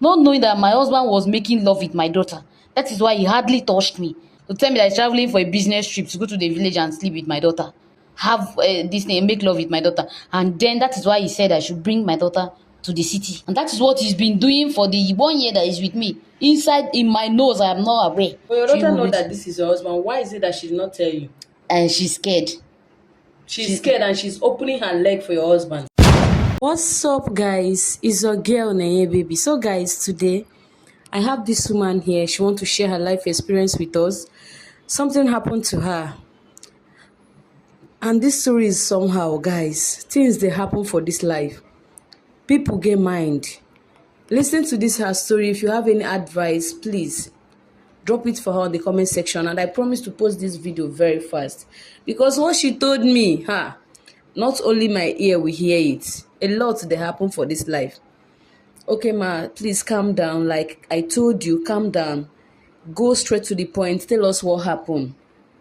not knowing that my husband was making love with my daughter. That is why he hardly touched me. To tell me that he's traveling for a business trip to go to the village and sleep with my daughter, have this thing, make love with my daughter, and then that is why he said I should bring my daughter to the city, and that is what he's been doing for the 1 year that he's with me. Inside in my nose, I am not aware. But your She daughter will know be, that this is your husband. Why is it that she did not tell you? and she's scared. She's She's scared and she's opening her leg for your husband. What's up, guys? It's your girl Neye Baby. So, guys, today I have this woman here. She wants to share her life experience with us. Something happened to her, and this story is somehow, guys. Things they happen for this life. People get mind. Listen to this her story. If you have any advice, please drop it for her in the comment section, and I promise to post this video very fast because what she told me, not only my ear will hear it. A lot they happen for this life. Okay, ma, please calm down. Like I told you, calm down. Go straight to the point. Tell us what happened.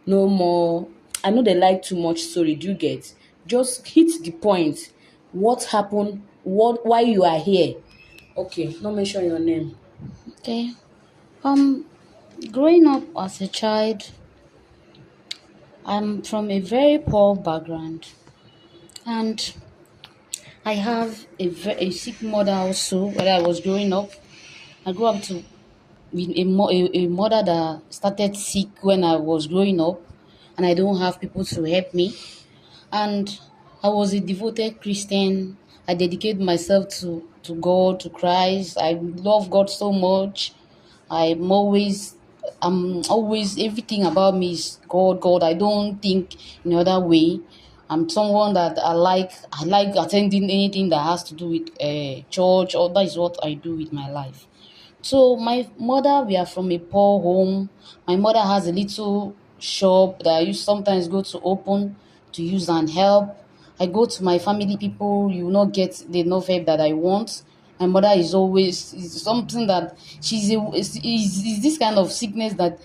No more. I know they like too much story. Do you get? Just hit the point. What happened? What? Why you are here? Okay, not mention your name. Okay. Um, Growing up as a child, I'm from a very poor background, and I have a sick mother also. When I was growing up, I grew up to with a mother that started sick when I was growing up, and I don't have people to help me. And I was a devoted Christian. I dedicate myself to God, to Christ. I love God so much. I'm always I'm always everything about me is God, God. I don't think in other way. I'm someone that I like attending anything that has to do with church, or that is what I do with my life. So my mother, we are from a poor home. My mother has a little shop that I used sometimes go to open to use and help. I go to my family people, you will not get the enough help that I want. My mother is always is something that is this kind of sickness that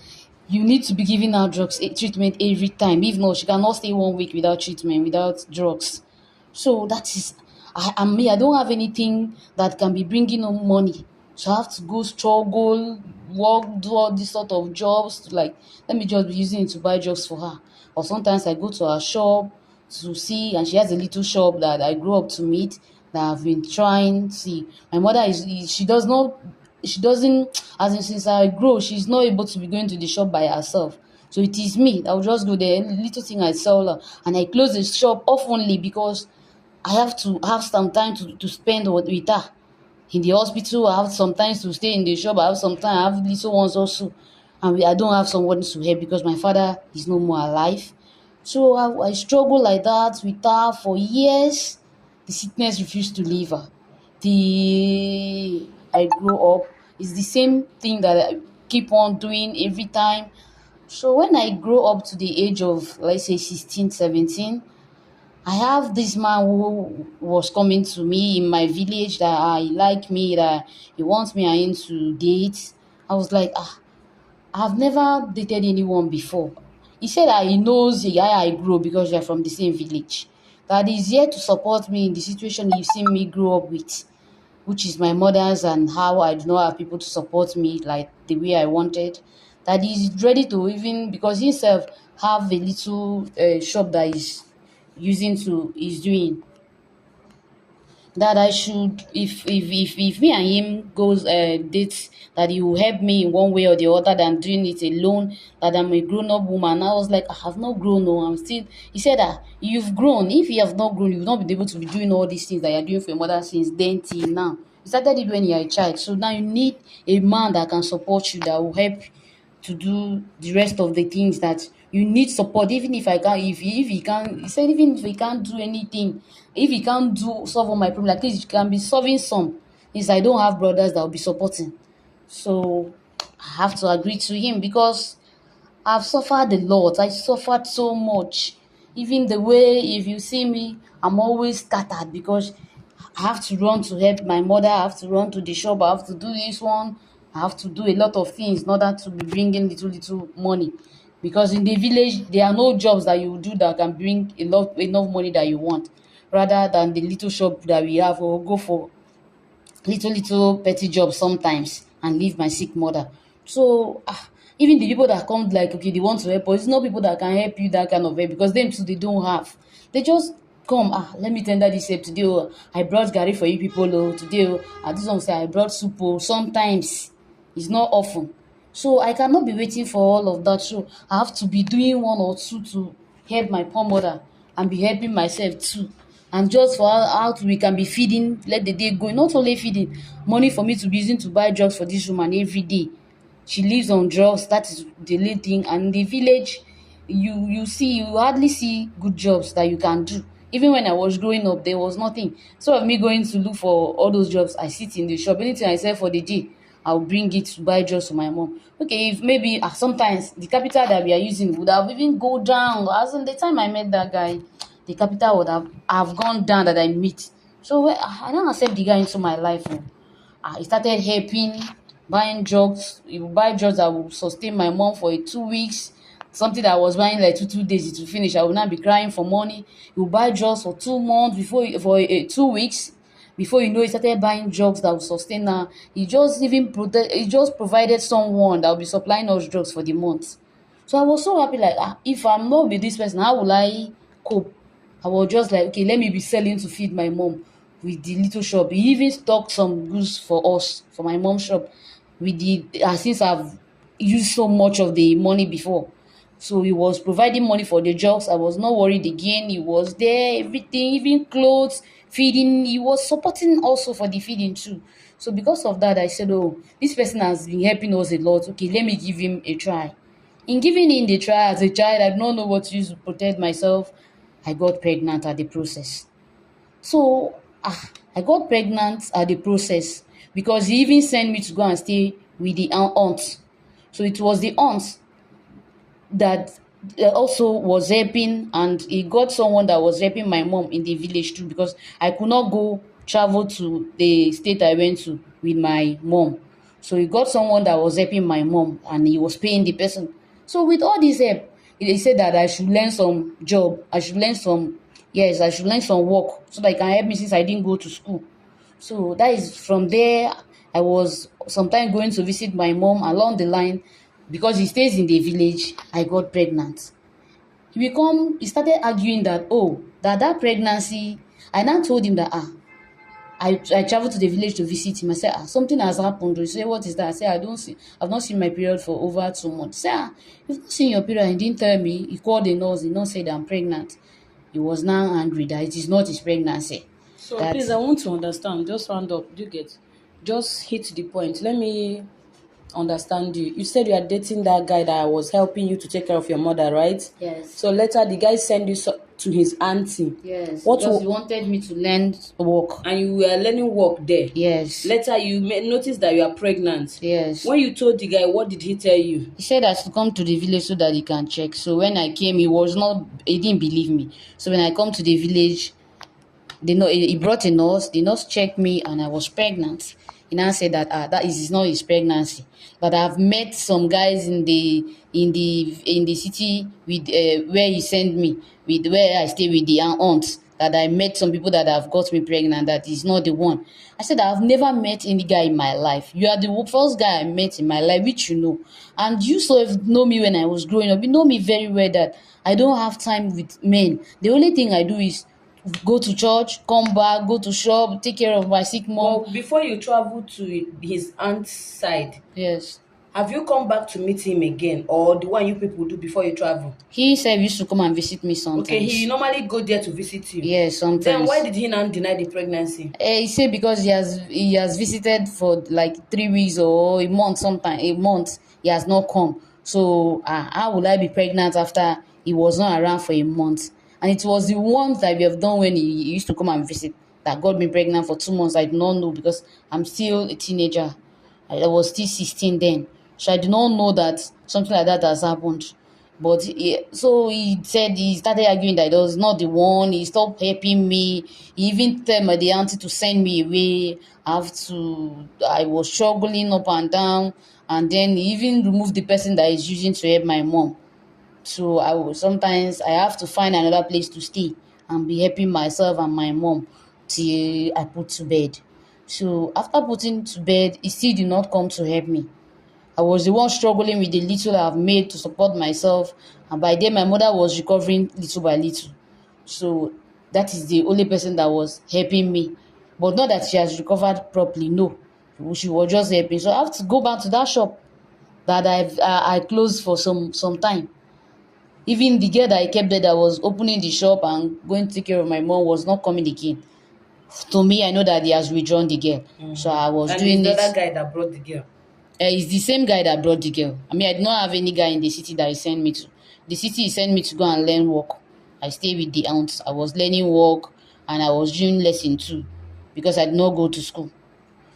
you need to be giving her drugs treatment every time. If not, she cannot stay 1 week without treatment, without drugs. So that is, I'm me. I don't have anything that can be bringing on money. So I have to go struggle, work, do all these sort of jobs. To like, let me just be using it to buy drugs for her. Or sometimes I go to her shop to see, and she has a little shop that I grew up to meet that I've been trying. See, my mother she does not, she doesn't, as in since I grow, she's not able to be going to the shop by herself. So it is me that will just go there, little thing I sell her, and I close the shop oftenly because I have to have some time to spend with her. In the hospital, I have sometimes to stay in the shop. I have sometimes I have little ones also, and I don't have someone to help because my father is no more alive. So I struggle like that with her for years. The sickness refused to leave her. The I grow up, it's the same thing that I keep on doing every time. So when I grow up to the age of, let's say, 16, 17, I have this man who was coming to me in my village that he like me, that he wants me and him to date. I was like, I've never dated anyone before. He said that he knows the guy I grew because we are from the same village. That he's here to support me in the situation you've seen me grow up with, which is my mother's, and how I do not have people to support me like the way I wanted. That he's ready to, even because himself have a little shop that he's doing, that I should, if me and him goes dates, that he will help me in one way or the other than doing it alone, that I'm a grown-up woman. I was like, I have not grown. No, I'm still. He said that you've grown. If you have not grown, you will not be able to be doing all these things that you're doing for your mother since then till now. You started it when you're a child, so now you need a man that can support you, that will help to do the rest of the things that you need support. Even if I can't, if he can't, he said, even if he can't do anything, if he can't do solve all my problem, at least he can be solving some. Is I don't have brothers that will be supporting. So I have to agree to him because I've suffered a lot. I suffered so much. Even the way, if you see me, I'm always scattered because I have to run to help my mother. I have to run to the shop. I have to do this one. I have to do a lot of things in order to be bringing little money. Because in the village, there are no jobs that you do that can bring enough money that you want, rather than the little shop that we have or go for. little petty jobs sometimes and leave my sick mother. So even the people that come like okay they want to help us, it's not people that can help you that kind of help because them too they don't have. They just come let me tender this help today I brought garri for you people today this one say I brought soup sometimes. It's not often. So I cannot be waiting for all of that. So I have to be doing one or two to help my poor mother and be helping myself too. And just for how we can be feeding, let the day go. Not only feeding, money for me to be using to buy drugs for this woman every day. She lives on drugs. That is the lead thing. And in the village, you hardly see good jobs that you can do. Even when I was growing up, there was nothing. So of me going to look for all those jobs, I sit in the shop. Anything I sell for the day, I'll bring it to buy drugs for my mom. Okay, if maybe sometimes the capital that we are using would have even go down. As in the time I met that guy, the capital would have gone down that I meet. So I don't accept the guy into my life. He started helping, buying drugs. He would buy drugs that would sustain my mom for 2 weeks. Something that I was buying like two days it will finish. I will not be crying for money. He would buy drugs for 2 months for 2 weeks. Before you know, he started buying drugs that would sustain her. He just provided someone that will be supplying us drugs for the month. So I was so happy, like, if I'm not with this person, how will I cope? I was just like, okay, let me be selling to feed my mom with the little shop. He even stocked some goods for us, for my mom's shop, with since I've used so much of the money before. So he was providing money for the jobs. I was not worried again. He was there, everything, even clothes, feeding. He was supporting also for the feeding too. So because of that, I said, oh, this person has been helping us a lot. Okay, let me give him a try. In giving in the try as a child, I did not know what to use to protect myself. I got pregnant at the process. So I got pregnant at the process because he even sent me to go and stay with the aunt. So it was the aunt that also was helping, and he got someone that was helping my mom in the village too because I could not go travel to the state I went to with my mom. So he got someone that was helping my mom and he was paying the person. So with all this help, he said that I should learn some job. I should learn some work so that he can help me since I didn't go to school. So that is from there. I was sometimes going to visit my mom along the line because he stays in the village. I got pregnant. He started arguing that that pregnancy. I now told him that I traveled to the village to visit him. I said something has happened. He said what is that? I said I've not seen my period for over 2 months. He said you've not seen your period. He didn't tell me. He called the nurse. The nurse said I'm pregnant. He was now angry that it is not his pregnancy. So That please, I want to understand. Just round up. Do you get? Just hit the point. Let me understand you. You said you are dating that guy that was helping you to take care of your mother, right? yes. So later the guy send you to his auntie. Yes, What because he wo- wanted me to learn work. and you were learning work there. Yes, Later you notice that you are pregnant. yes. When you told the guy, what did he tell you? He said I should come to the village so that he can check. So when I came, he didn't believe me. So when I come to the village, he brought a nurse. The nurse checked me and I was pregnant. He now said that that is not his pregnancy. But I've met some guys in the city with where he sent me, with where I stay with the aunt, that I met some people that have got me pregnant. That is not the one. I said I've never met any guy in my life. You are the first guy I met in my life, which you know, and you sort of know me when I was growing up. You know me very well that I don't have time with men. The only thing I do is go to church, come back, go to shop, take care of my sick mom. But before you travel to his aunt's side, Yes. have you come back to meet him again, or the one you people do before you travel? He said he used to come and visit me Okay, he sometimes. normally go there to visit you. Yes, Then why sometimes. did he now deny the pregnancy? He said because he has visited for like 3 weeks or a month, sometime a month he has not come. So how would I be pregnant after he was not around for a month? And it was the ones that we have done when he used to come and visit that got me pregnant for 2 months. I do not know because I'm still a teenager. I was still 16 then. So I did not know that something like that has happened. But so he said he started arguing that it was not the one. He stopped helping me. He even tell my the auntie to send me away. I was struggling up and down, and then he even removed the person that is using to help my mom. So sometimes I have to find another place to stay and be helping myself and my mom till I put to bed. So after putting to bed, he still did not come to help me. I was the one struggling with the little I've made to support myself, and by then my mother was recovering little by little. So that is the only person that was helping me. But not that she has recovered properly, no. She was just helping. So I have to go back to that shop that I closed for some time. Even the girl that I kept there that was opening the shop and going to take care of my mom was not coming again. To me, I know that he has withdrawn the girl. So I was And it's doing the it. other guy that brought the girl. It's the same guy that brought the girl. I mean, I did not have any guy in the city that he sent me to. The city he sent me to go and learn work. I stayed with the aunts. I was learning work and I was doing lesson too because I did not go to school.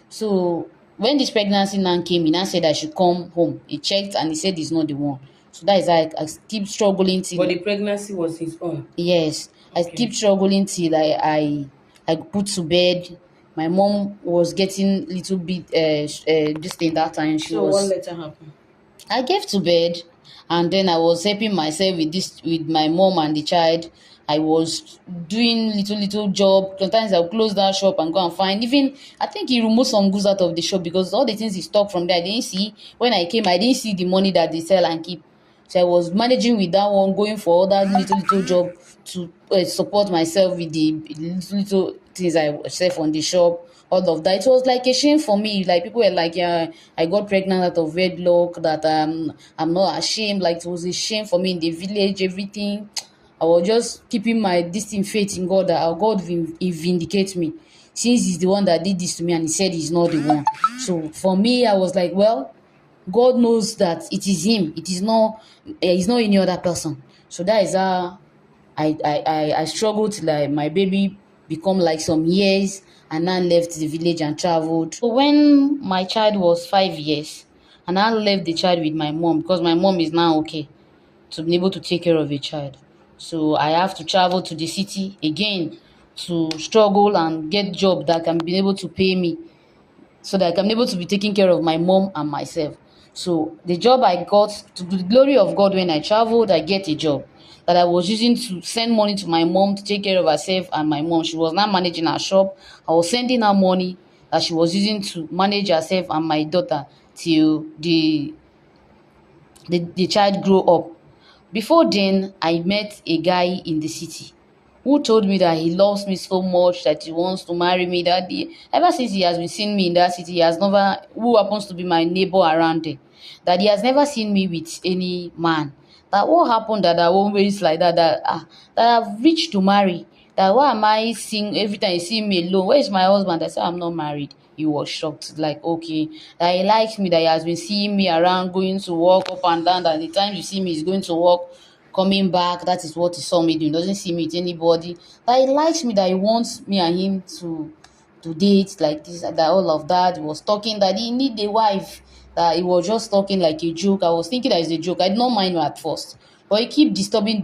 So when this pregnancy now came, he now said I should come home. He checked and he said he's not the one. So that is why I keep struggling But till. the pregnancy was his own. Yes, I Okay. keep struggling till I put to bed. My mom was getting little bit this thing that time. She So what was. later happened? I gave to bed, and then I was helping myself with this with my mom and the child. I was doing little job. Sometimes I'll close that shop and go and find. Even I think he removed some goods out of the shop because all the things he stocked from there I didn't see. When I came, I didn't see the money that they sell and keep. So I was managing with that one, going for other little job to support myself with the little things I sell on the shop. All of that. It was like a shame for me. Like people were like, yeah, I got pregnant out of wedlock. That I'm not ashamed. Like it was a shame for me in the village. Everything. I was just keeping my distinct faith in God that our God will vindicate me. Since he's the one that did this to me and he said he's not the one. So for me, I was like, well, God knows that it is him. It is not it's not any other person. So that is how I struggled till like my baby become like some years and now left the village and traveled. So when my child was 5 years, and I left the child with my mom because my mom is now okay to be able to take care of a child. So I have to travel to the city again to struggle and get job that can be able to pay me so that I can be able to be taking care of my mom and myself. So the job I got, to the glory of God, when I traveled, I get a job that I was using to send money to my mom to take care of herself and my mom. She was now managing her shop. I was sending her money that she was using to manage herself and my daughter till the child grow up. Before then, I met a guy in the city who told me that he loves me so much that he wants to marry me. Ever since he has been seeing me in that city, he has never, who happens to be my neighbor around there, that he has never seen me with any man. That what happened that I always like that I've reached to marry. That why am I seeing every time you see me alone? Where is my husband? I said I'm not married. He was shocked, like okay, that he likes me, that he has been seeing me around, going to work up and down. That the time you see me, he's going to work, coming back. That is what he saw me doing. Doesn't see me with anybody. That he likes me. That he wants me and him to date like this. That all of that. He was talking that he need a wife. That he was just talking like a joke. I was thinking that it's a joke. I did not mind at first. But he keep disturbing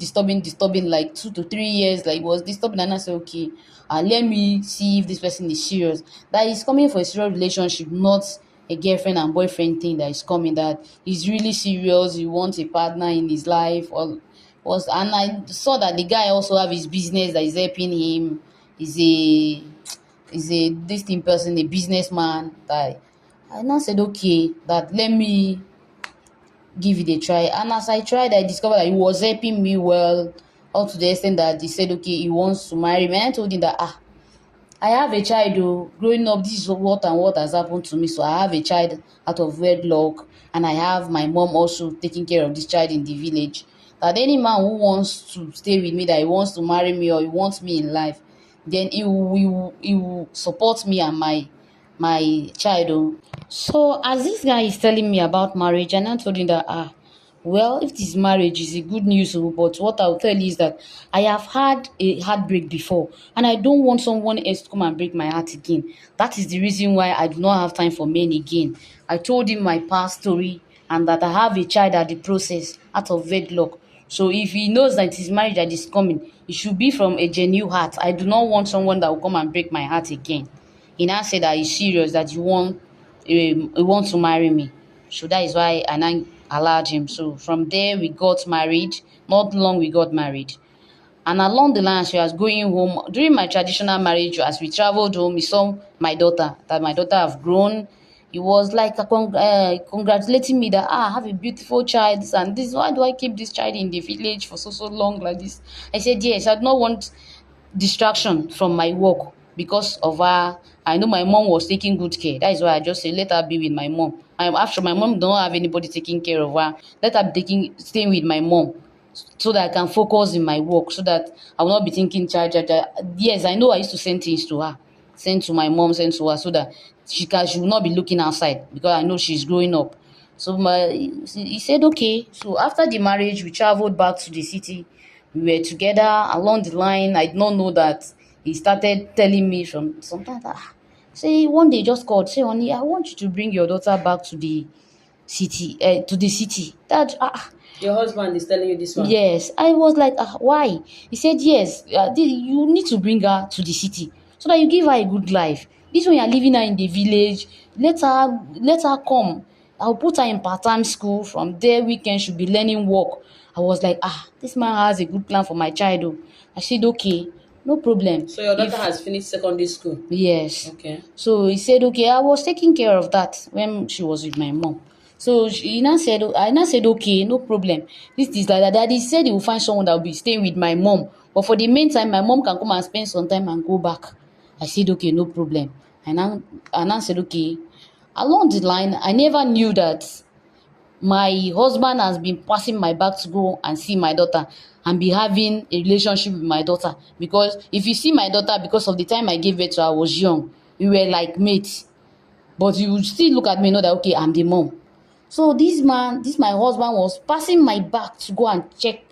like 2 to 3 years. Like he was disturbing, and I said, okay, let me see if this person is serious. That he's coming for a serious relationship, not a girlfriend and boyfriend thing that is coming. That he's really serious. He wants a partner in his life. Or was and I saw that the guy also have his business that is helping him. He's a this thing person, a businessman. That I now said, okay, that let me give it a try. And as I tried, I discovered that he was helping me well, up to the extent that he said, okay, he wants to marry me. And I told him that, I have a child, oh, growing up, this is what and what has happened to me. So I have a child out of wedlock, and I have my mom also taking care of this child in the village. That any man who wants to stay with me, that he wants to marry me or he wants me in life, then he will support me and my child. Oh. So as this guy is telling me about marriage, and I told him that well, if this marriage is a good news, oh, but what I'll tell you is that I have had a heartbreak before, and I don't want someone else to come and break my heart again. That is the reason why I do not have time for men again. I told him my past story and that I have a child at the process out of wedlock. So if he knows that his marriage that is coming, it should be from a genuine heart. I do not want someone that will come and break my heart again. He now said that he's serious, that he wants to marry me. So that is why I allowed him. So from there we got married. Not long we got married. And along the line, she was going home. During my traditional marriage, as we traveled home, we saw my daughter, that my daughter have grown. He was like congratulating me that I have a beautiful child, this and this. Why do I keep this child in the village for so long like this? I said yes. I do not want distraction from my work because of her. I know my mom was taking good care. That is why I just say let her be with my mom. I'm after my mom don't have anybody taking care of her. Let her be staying with my mom so that I can focus in my work, so that I will not be thinking child. Yes, I know I used to send things to her, send to my mom, send to her, so that she will not be looking outside because I know she's growing up. So he said okay. So after the marriage, we traveled back to the city. We were together along the line. I did not know that he started telling me from sometimes. Say one day he just called, say, honey, I want you to bring your daughter back to the city. To the city. That Your husband is telling you this one. yes, I was like, why? He said, yes, you need to bring her to the city so that you give her a good life. This one you are leaving her in the village, let her come. I'll put her in part-time school. From there, weekend she'll be learning work. I was like, this man has a good plan for my child. Oh. I said, okay, no problem. So your daughter If has finished secondary school. Yes. Okay. So he said, okay, I was taking care of that when she was with my mom. So I now said, okay, no problem. This is like that. Daddy said he will find someone that will be staying with my mom. But for the meantime, my mom can come and spend some time and go back. I said, okay, no problem. I now said, okay. Along the line, I never knew that my husband has been passing my back to go and see my daughter and be having a relationship with my daughter. Because if you see my daughter, because of the time I gave birth to her, I was young. We were like mates. But you would still look at me and know that, okay, I'm the mom. So this my husband was passing my back to go and check,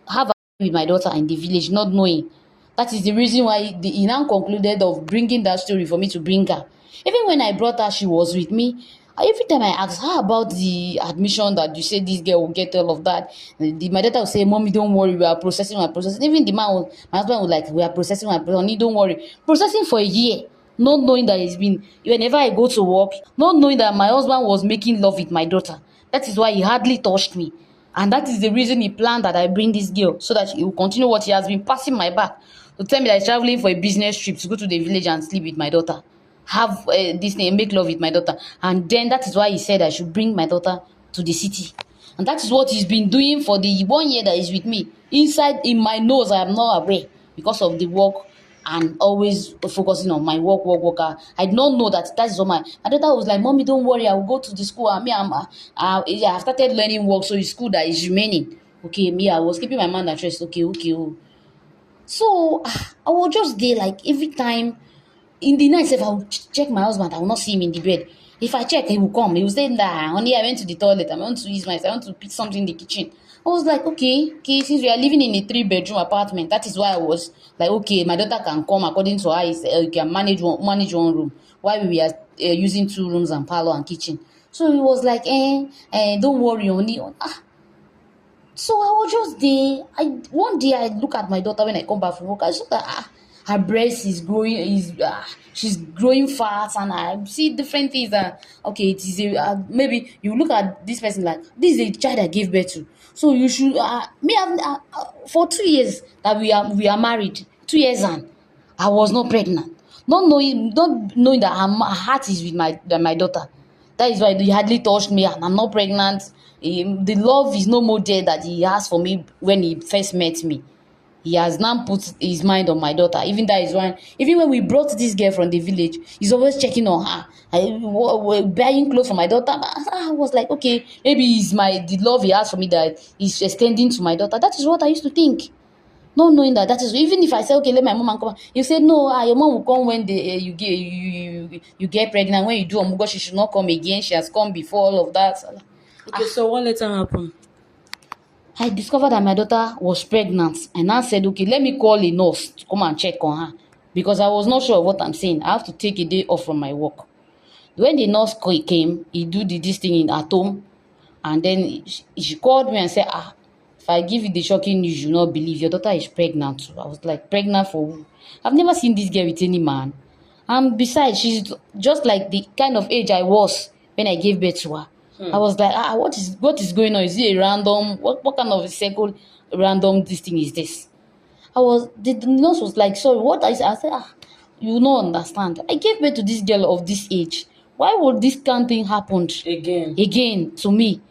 have a with my daughter in the village, not knowing. That is the reason why he now concluded of bringing that story for me to bring her. Even when I brought her, she was with me. Every time I ask her about the admission that you said this girl will get, all of that, my daughter will say, Mommy, don't worry, we are processing, we are processing. Even my husband was like, we are processing, we are processing, don't worry. Processing for a year, not knowing that it's been, whenever I go to work, not knowing that my husband was making love with my daughter. That is why he hardly touched me. And that is the reason he planned that I bring this girl, so that he will continue what he has been passing my back to tell me that he's traveling for a business trip to go to the village and sleep with my daughter, have this thing, make love with my daughter. And then that is why he said I should bring my daughter to the city. And that is what he's been doing for the 1 year that he's with me. Inside in my nose, I am not aware because of the work and always focusing on my work. I did not know that that is all my daughter was like, Mommy, don't worry, I will go to the school. I have started learning work, so it's school that is remaining. Okay, me, I was keeping my mind at rest. Okay. Oh. So I was just there like every time in the night, if I will check my husband, I will not see him in the bed. If I check, he will come. He will say, nah, honey, I went to the toilet. I want to use my, I want to pick something in the kitchen. I was like, okay, since we are living in a 3 bedroom apartment, that is why I was like, okay, my daughter can come according to her. You can manage one room while we are using 2 rooms and parlor and kitchen. So he was like, don't worry, honey. So I was just there. One day I look at my daughter when I come back from work. I saw that her breast is growing, she's growing fast, and I see different things that okay, it is maybe you look at this person like this is a child I gave birth to. So you should me have for 2 years that we are married, 2 years and I was not pregnant, not knowing that her heart is with my daughter. That is why he hardly touched me, and I'm not pregnant. The love is no more there that he has for me when he first met me. He has now put his mind on my daughter. Even that is why, even when we brought this girl from the village, he's always checking on her. We're buying clothes for my daughter. I was like, okay, maybe it's the love he has for me that he's extending to my daughter. That is what I used to think. Not knowing that is even if I say okay, let my mom and come, you say no, your mom will come when you get pregnant. When you do omugo, she should not come again. She has come before all of that. Okay, so what later happened? I discovered that my daughter was pregnant, and I said, okay, let me call a nurse to come and check on her because I was not sure of what I'm saying. I have to take a day off from my work. When the nurse came, he do this thing at home, and then she called me and said, if I give you the shocking news, you will not believe your daughter is pregnant too. I was like, pregnant for who? I've never seen this girl with any man. And besides, she's just like the kind of age I was when I gave birth to her. I was like, what is going on? Is it a random, what kind of a circle random this thing is this? The nurse was like, sorry, what I said? I said, you don't understand. I gave birth to this girl of this age. Why would this kind of thing happen Again. again to me?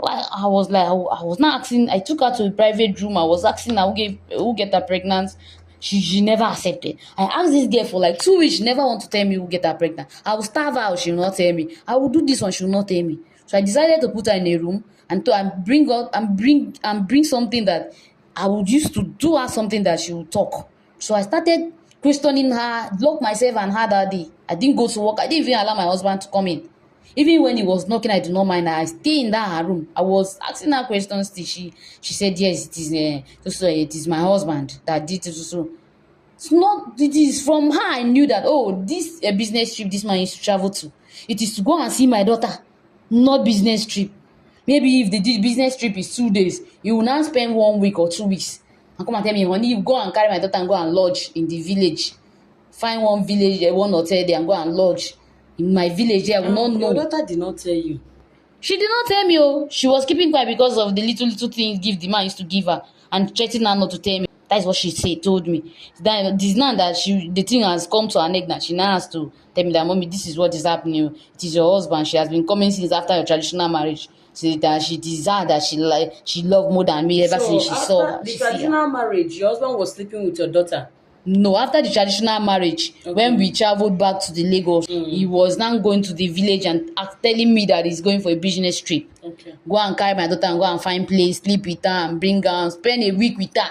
I was like, I was not asking. I took her to a private room. I was asking her who get her pregnant. She never accepted. I asked this girl for like 2 weeks. She never want to tell me who get her pregnant. I will starve her. She will not tell me. I will do this one. She will not tell me. So I decided to put her in a room and bring something that I would use to do her something that she would talk. So I started questioning her, locked myself and her that day. I didn't go to work. I didn't even allow my husband to come in. Even when he was knocking, I did not mind her. I stay in that her room. I was asking her questions till she said yes, it is it is my husband that did it. So it's not, it is from her I knew that, oh, this a business trip this man used to travel to. It is to go and see my daughter, not business trip. Maybe if the business trip is 2 days, you will now spend 1 week or 2 weeks and come and tell me, honey, you go and carry my daughter and go and lodge in the village. Find one village, one hotel there and go and lodge in my village there. I will not know. Your daughter did not tell you. She did not tell me. Oh, she was keeping quiet because of the little things give the man used to give her and threatening her not to tell me. That is what she told me. That this now that the thing has come to her neck that she now has to tell me that, mommy, this is what is happening. It is your husband. She has been coming since after your traditional marriage. So that she desired that she loved more than me ever since she saw her. After the traditional marriage, your husband was sleeping with your daughter. No, after the traditional marriage, Okay. when we traveled back to the Lagos, he was now going to the village and telling me that he's going for a business trip. Okay. Go and carry my daughter and go and find place, sleep with her and bring her and spend a week with her.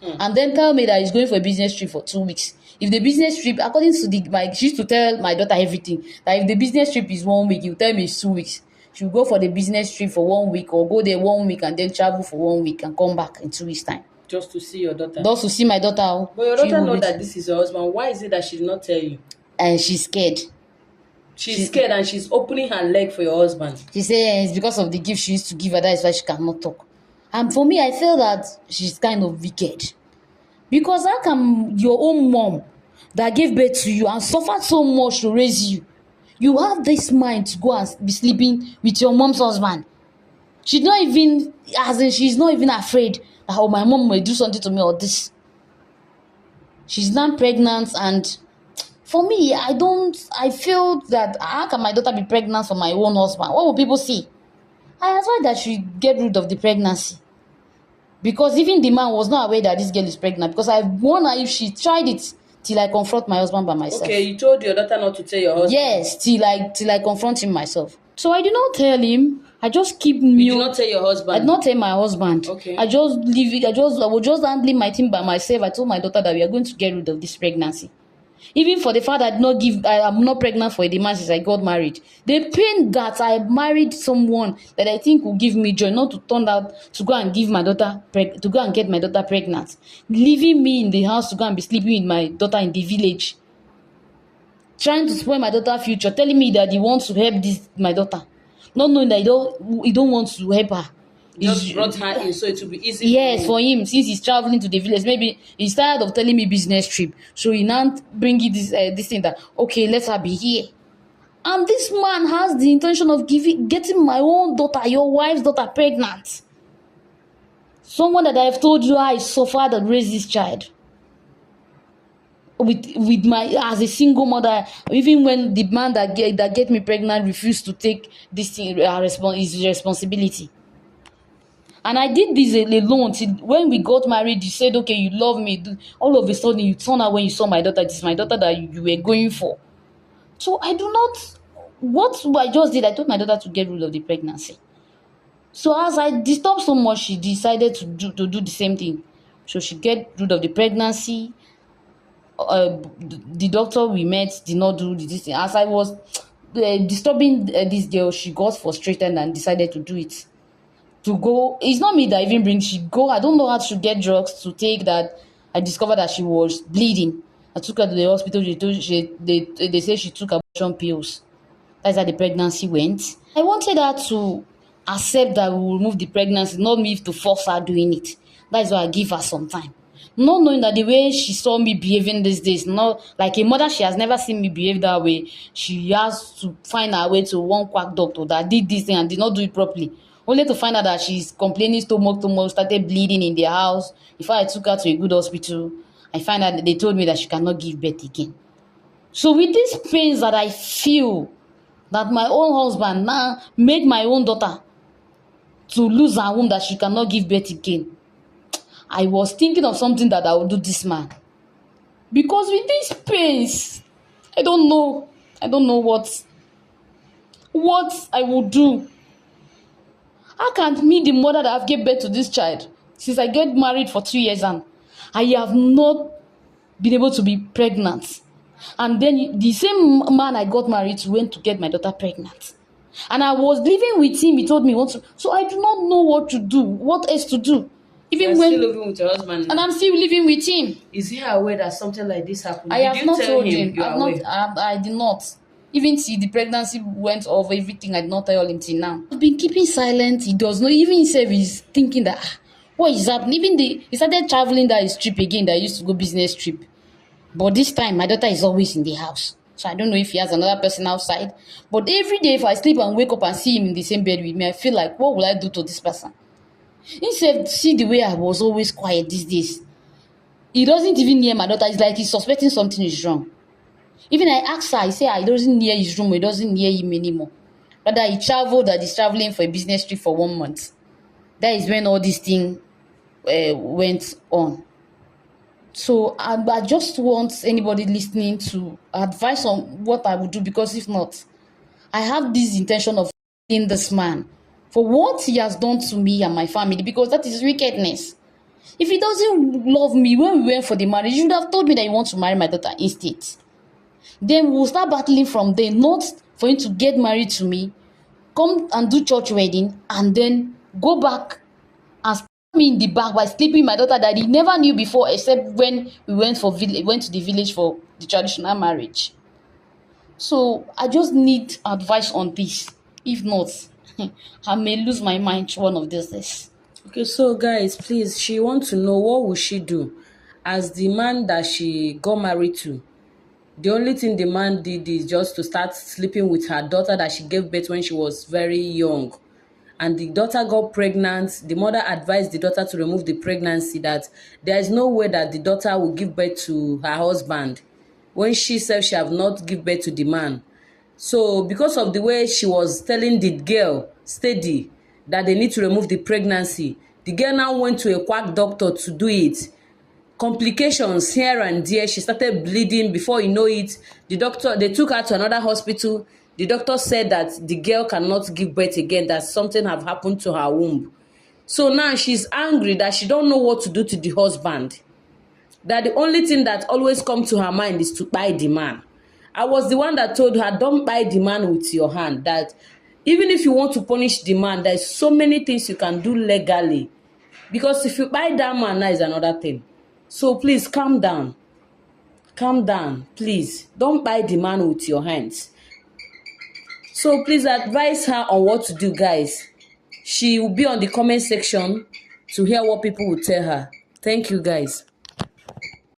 And then tell me that he's going for a business trip for 2 weeks. If the business trip, according to she used to tell my daughter everything, that if the business trip is 1 week, he'll tell me it's 2 weeks. She'll go for the business trip for 1 week or go there 1 week and then travel for 1 week and come back in 2 weeks' time. Just to see your daughter. Just to see my daughter. But your daughter know that this is your husband. Why is it that she did not tell you? And she's scared. She's scared and she's opening her leg for your husband. She said it's because of the gift she used to give her, that is why she cannot talk. And for me, I feel that she's kind of wicked. Because how can your own mom that gave birth to you and suffered so much to raise you, you have this mind to go and be sleeping with your mom's husband? She's not even, she's not even afraid that, oh, my mom may do something to me or this. She's not pregnant, and for me, I feel that how can my daughter be pregnant for my own husband? What will people say? I advise that she get rid of the pregnancy. Because even the man was not aware that this girl is pregnant. Because I warned her if she tried it till I confront my husband by myself. Okay, you told your daughter not to tell your husband? Yes, till I confront him myself. So I did not tell him. I just keep mute. You did not tell your husband? I did not tell my husband. Okay. I just leave it. I was just handling my thing by myself. I told my daughter that we are going to get rid of this pregnancy. Even for the fact that I'm not pregnant for a man since I got married. The pain that I married someone that I think will give me joy, not to turn out to go and get my daughter pregnant, leaving me in the house to go and be sleeping with my daughter in the village, trying to spoil my daughter's future, telling me that he wants to help my daughter, not knowing that he don't want to help her. Just brought her in so it will be easy. Yes, for him, since he's traveling to the village, maybe he's tired of telling me business trip, so he now bring it this thing that, okay, let her be here. And this man has the intention of getting my own daughter, your wife's daughter, pregnant. Someone that I've told you I suffered and raised this child with my as a single mother. Even when the man that get me pregnant refused to take this thing, his responsibility. And I did this alone till when we got married. You said, okay, you love me. All of a sudden, you turn out when you saw my daughter. This is my daughter that you were going for. So I do not. What I just did, I told my daughter to get rid of the pregnancy. So as I disturbed so much, she decided to do the same thing. So she get rid of the pregnancy. The doctor we met did not do this thing. As I was disturbing this girl, she got frustrated and decided to do it. To go, it's not me that even brings she go. I don't know how to get drugs to take that. I discovered that she was bleeding. I took her to the hospital. They say she took abortion pills. That's how the pregnancy went. I wanted her to accept that we will remove the pregnancy, not me to force her doing it. That's why I give her some time. Not knowing that the way she saw me behaving these days, not like a mother, she has never seen me behave that way. She has to find her way to one quack doctor that did this thing and did not do it properly. only to find out that she's complaining stomach, started bleeding in their house. Before I took her to a good hospital, I find out that they told me that she cannot give birth again. So with these pains that I feel, that my own husband now made my own daughter to lose her womb, that she cannot give birth again, I was thinking of something that I would do this man. Because with these pains, I don't know. I don't know what I will do. How can me, the mother that have gave birth to this child, since I get married for 2 years and I have not been able to be pregnant, and then the same man I got married to went to get my daughter pregnant, and I was living with him. He told me what to, so I do not know what to do, what else to do. You're Even still when, living with your husband and now. I'm still living with him. Is he aware that something like this happened? I Did have you not tell told him him. you are aware? I did not. Even till the pregnancy went off, everything, I did not tell him till now. I've been keeping silent. He does not. Even himself is thinking that, what is happening? Even he started traveling that his trip again. That I used to go business trip. But this time, my daughter is always in the house. So I don't know if he has another person outside. But every day, if I sleep and wake up and see him in the same bed with me, I feel like, what will I do to this person? Instead, see the way I was always quiet these days. He doesn't even near my daughter. It's like he's suspecting something is wrong. Even I asked her, I say he doesn't near his room, he doesn't near him anymore. Rather, he traveled, that he's traveling for a business trip for 1 month. That is when all this thing went on. So I just want anybody listening to advise on what I would do, because if not, I have this intention of killing this man for what he has done to me and my family, because that is wickedness. If he doesn't love me when we went for the marriage, you should have told me that you want to marry my daughter instead. Then we'll start battling from there, not for him to get married to me, come and do church wedding, and then go back and stab me in the back by sleeping with my daughter that he never knew before, except when we went to the village for the traditional marriage. So I just need advice on this. If not, I may lose my mind one of these days. Okay, so guys, please, she wants to know what will she do as the man that she got married to. The only thing the man did is just to start sleeping with her daughter that she gave birth when she was very young. And the daughter got pregnant. The mother advised the daughter to remove the pregnancy, that there is no way that the daughter will give birth to her husband when she said she have not give birth to the man. So because of the way she was telling the girl steady that they need to remove the pregnancy, the girl now went to a quack doctor to do it. Complications here and there. She started bleeding. Before you know it, they took her to another hospital. The doctor said that the girl cannot give birth again, that something have happened to her womb. So now she's angry that she don't know what to do to the husband, that the only thing that always come to her mind is to buy the man. I was the one that told her, don't buy the man with your hand, that even if you want to punish the man, there's so many things you can do legally, because if you buy that man, now is another thing. So please calm down. Calm down, please. Don't buy the man with your hands. So please advise her on what to do, guys. She will be on the comment section to hear what people will tell her. Thank you, guys.